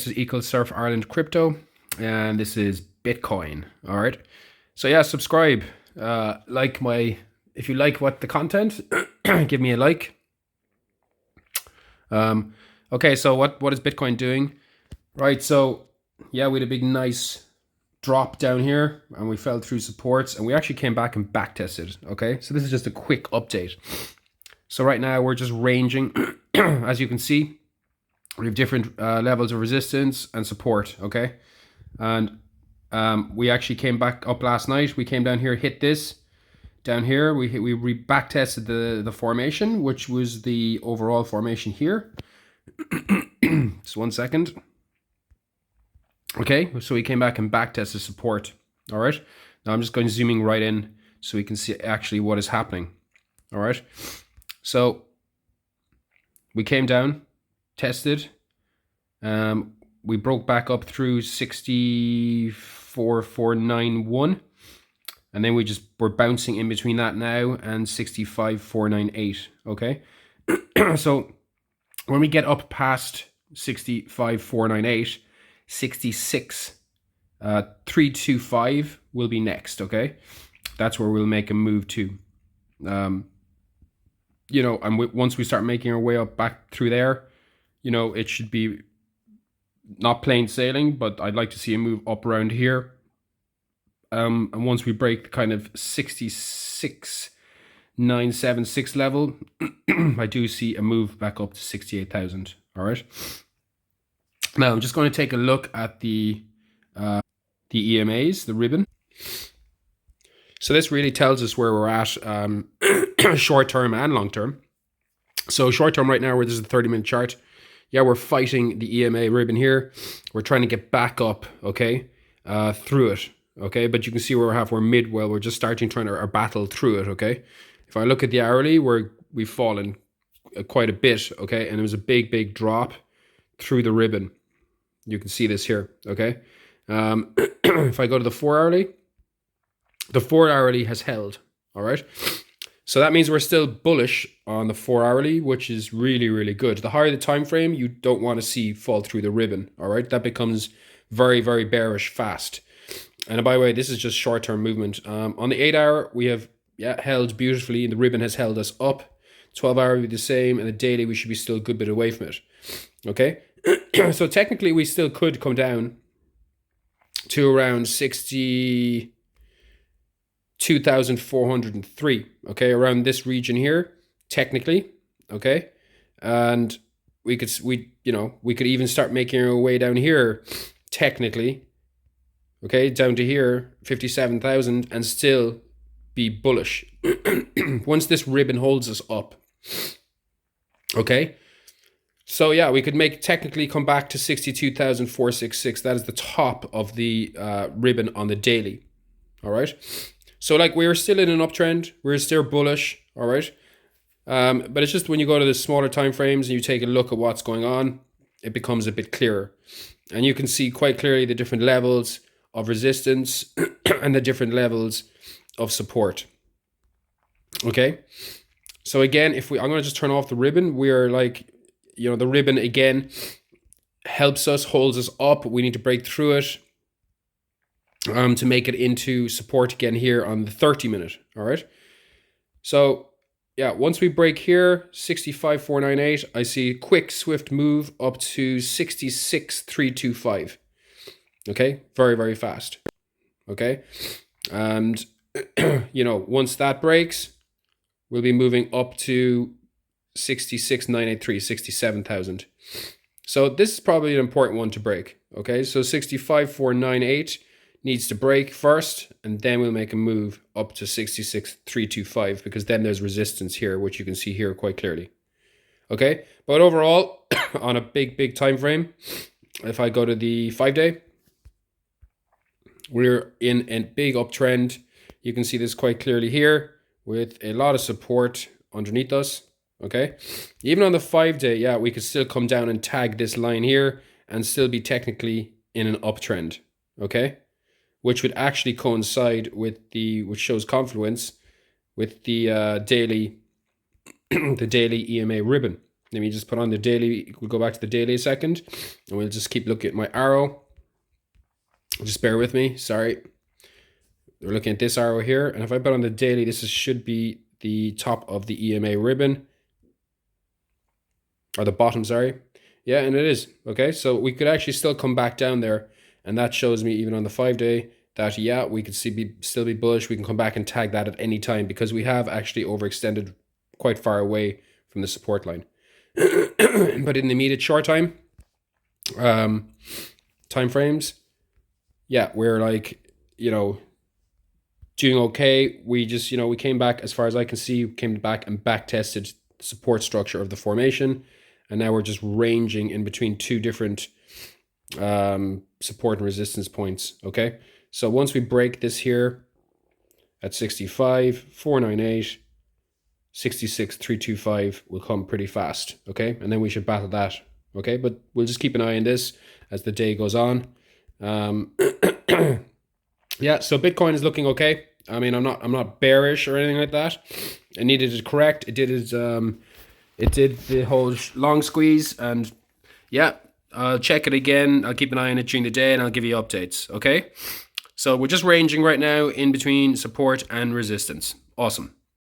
this is Equal Surf Ireland Crypto, and this is Bitcoin. All right. So yeah, subscribe. If you like what the content, give me a like. Okay, so what is Bitcoin doing? Right. So yeah, we had a big nice drop down here, and we fell through supports, and we actually came back and back tested. Okay, so this is just a quick update. So right now we're just ranging, as you can see. We have different levels of resistance and support, okay? And we actually came back up last night. We came down here, hit this. Down here, we back tested the formation, which was the overall formation here. Just 1 second. Okay, so we came back and back tested support. All right. Now I'm just going zooming right in so we can see actually what is happening. All right. So we came down, tested. We broke back up through 64,491, and then we're bouncing in between that now and 65,498. Okay, so when we get up past 65,498, 66,325 will be next. Okay, that's where we'll make a move to. And once we start making our way up back through there, it should be not plain sailing, but I'd like to see a move up around here. And once we break the kind of 66,976 level, I do see a move back up to 68,000. All right. Now I'm just going to take a look at the EMAs, the ribbon. So this really tells us where we're at, short term and long term. So short term right now, where this is the 30-minute chart, yeah, we're fighting the EMA ribbon here. We're trying to get back up, okay, through it, okay. But you can see where we're mid. Well, we're just starting trying to battle through it, okay. If I look at the hourly, we've fallen quite a bit, okay, and it was a big drop through the ribbon. You can see this here, okay. If I go to the 4-hourly. The 4-hourly has held, all right? So that means we're still bullish on the 4-hourly, which is really, really good. The higher the time frame, you don't want to see fall through the ribbon, all right? That becomes very, very bearish fast. And by the way, this is just short-term movement. On the 8-hour, we have held beautifully, and the ribbon has held us up. 12-hour will be the same, and the daily, we should be still a good bit away from it, okay? So technically, we still could come down to around 62,403, okay, around this region here, technically, okay, and we could even start making our way down here, technically, okay, down to here, 57,000, and still be bullish once this ribbon holds us up, okay. So yeah, we could technically come back to 62,466. That is the top of the ribbon on the daily, all right. So like we're still in an uptrend, we're still bullish, all right? But it's just when you go to the smaller time frames and you take a look at what's going on, it becomes a bit clearer. And you can see quite clearly the different levels of resistance and the different levels of support. Okay? So again, I'm going to just turn off the ribbon. We're like, the ribbon again helps us, holds us up. We need to break through it. To make it into support again here on the 30-minute, all right? So, yeah, once we break here, 65,498, I see a quick, swift move up to 66,325, okay? Very, very fast, okay? And, once that breaks, we'll be moving up to 66,983, 67,000. So this is probably an important one to break, okay? So 65,498 needs to break first, and then we'll make a move up to 66,325, because then there's resistance here, which you can see here quite clearly. Okay, but overall, on a big time frame, if I go to the 5-day, we're in a big uptrend. You can see this quite clearly here with a lot of support underneath us. Okay, even on the 5-day, yeah, we could still come down and tag this line here and still be technically in an uptrend. Okay, which would actually coincide with which shows confluence with the daily, the daily EMA ribbon. Let me just put on the daily. We'll go back to the daily a second, and we'll just keep looking at my arrow. Just bear with me. Sorry. We're looking at this arrow here, and if I put on the daily, should be the top of the EMA ribbon, or the bottom, sorry. Yeah, and it is. Okay, so we could actually still come back down there, and that shows me even on the 5-day that, yeah, we could still be bullish. We can come back and tag that at any time because we have actually overextended quite far away from the support line. But in the immediate short time frames, yeah, we're like, doing okay. We just, we came back, as far as I can see, came back and back tested the support structure of the formation. And now we're just ranging in between two different support and resistance points. Okay. So once we break this here at 65,498, 66,325 will come pretty fast. Okay. And then we should battle that. Okay. But we'll just keep an eye on this as the day goes on. Yeah, so Bitcoin is looking okay. I mean, I'm not bearish or anything like that. It needed to correct. It did the whole long squeeze, and yeah, I'll check it again. I'll keep an eye on it during the day, and I'll give you updates. Okay, so we're just ranging right now in between support and resistance. Awesome.